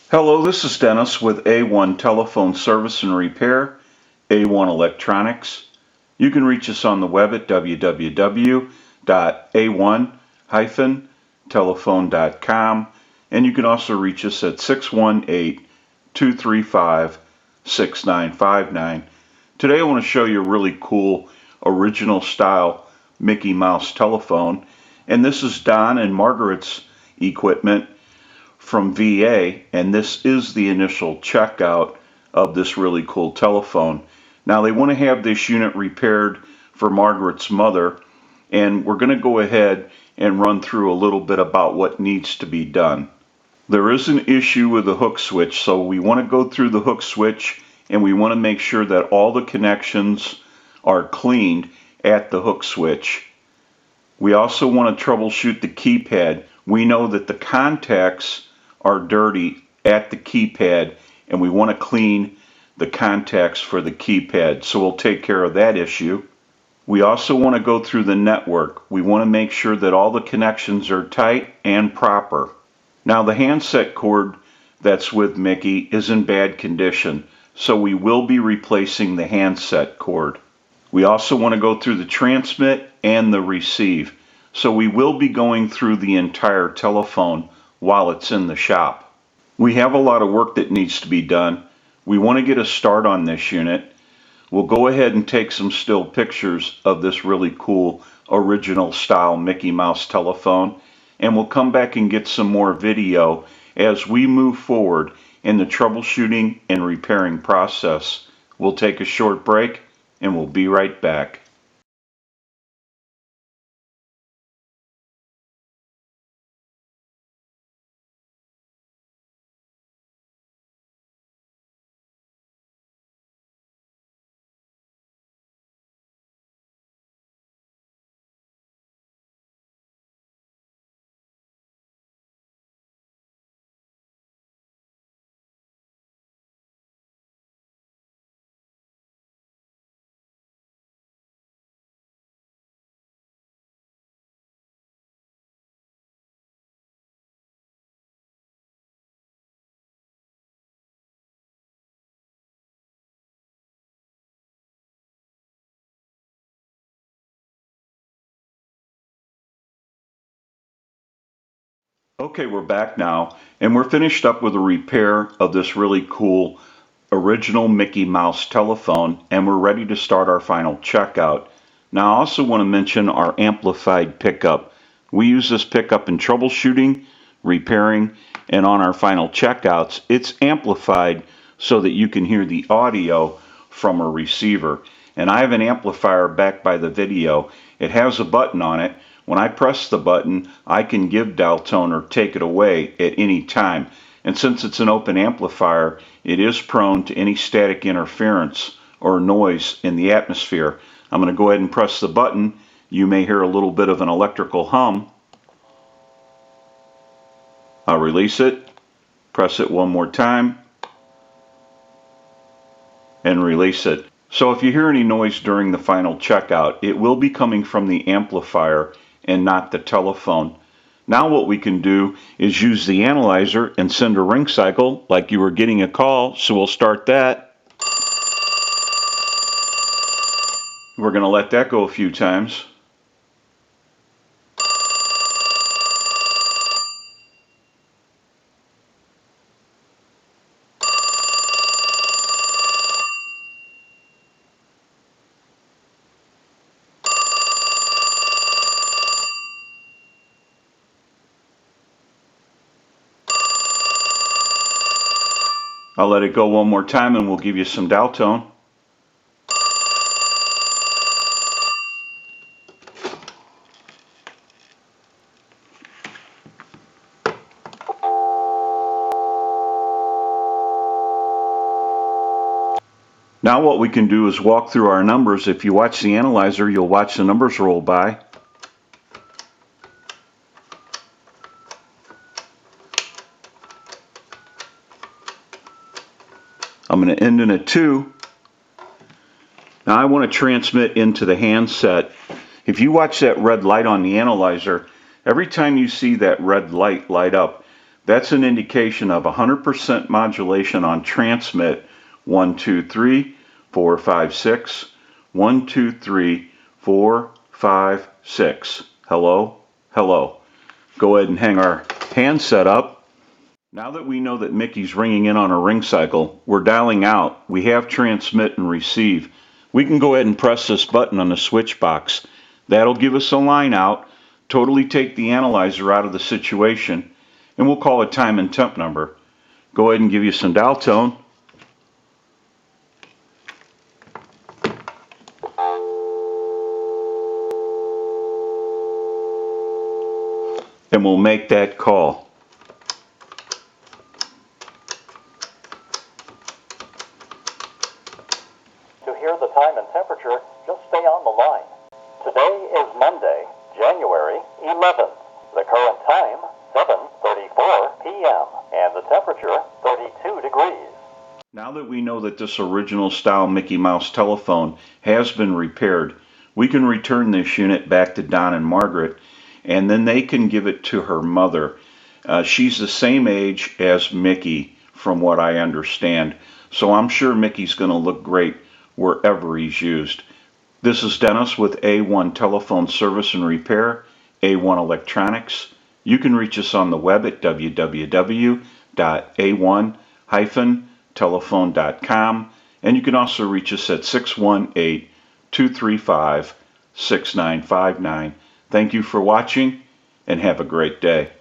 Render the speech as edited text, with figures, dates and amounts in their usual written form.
Hello, this is Dennis with A1 Telephone Service and Repair, A1 Electronics. You can reach us on the web at www.a1-telephone.com, and you can also reach us at 618-235-6959. Today I want to show you a really cool original style Mickey Mouse telephone, and this is Don and Margaret's equipment from VA, and this is the initial checkout of this really cool telephone. Now they want to have this unit repaired for Margaret's mother, and we're going to go ahead and run through a little bit about what needs to be done. There is an issue with the hook switch, so we want to go through the hook switch and we want to make sure that all the connections are cleaned at the hook switch. We also want to troubleshoot the keypad. We know that the contacts are dirty at the keypad, and we want to clean the contacts for the keypad, so we'll take care of that issue. We also want to go through the network. We want to make sure that all the connections are tight and proper. Now the handset cord that's with Mickey is in bad condition, so we will be replacing the handset cord. We also want to go through the transmit and the receive, so we will be going through the entire telephone while it's in the shop. We have a lot of work that needs to be done. We want to get a start on this unit. We'll go ahead and take some still pictures of this really cool original style Mickey Mouse telephone, and we'll come back and get some more video as we move forward in the troubleshooting and repairing process. We'll take a short break and we'll be right back. Okay, we're back now, and we're finished up with a repair of this really cool original Mickey Mouse telephone, and we're ready to start our final checkout. Now, I also want to mention our amplified pickup. We use this pickup in troubleshooting, repairing, and on our final checkouts. It's amplified so that you can hear the audio from a receiver. And I have an amplifier back by the video. It has a button on it. When I press the button, I can give dial tone or take it away at any time. And since it's an open amplifier, it is prone to any static interference or noise in the atmosphere. I'm going to go ahead and press the button. You may hear a little bit of an electrical hum. I'll release it, press it one more time, and release it. So if you hear any noise during the final checkout, it will be coming from the amplifier and not the telephone. Now what we can do is use the analyzer and send a ring cycle like you were getting a call, so we'll start that. We're going to let that go a few times. I'll let it go one more time and we'll give you some dial tone. Now what we can do is walk through our numbers. If you watch the analyzer, you'll watch the numbers roll by. I'm going to end in a 2. Now I want to transmit into the handset. If you watch that red light on the analyzer, every time you see that red light light up, That's an indication of 100% modulation on transmit 1, 2, 3, 4, 5, 6. 1, 2, 3, 4, 5, 6. Hello? Hello. Go ahead and hang our handset up. Now that we know that Mickey's ringing in on a ring cycle, we're dialing out. We have transmit and receive. We can go ahead and press this button on the switch box. That'll give us a line out, totally take the analyzer out of the situation, and we'll call a time and temp number. Go ahead and give you some dial tone. And we'll make that call. To hear the time and temperature, just stay on the line. Today is Monday, January 11th. The current time, 7:34 p.m. and the temperature, 32 degrees. Now that we know that this original style Mickey Mouse telephone has been repaired, we can return this unit back to Don and Margaret, and then they can give it to her mother. She's the same age as Mickey, from what I understand, so I'm sure Mickey's going to look great wherever he's used. This is Dennis with A1 Telephone Service and Repair, A1 Electronics. You can reach us on the web at www.a1-telephone.com, and you can also reach us at 618-235-6959. Thank you for watching, and have a great day.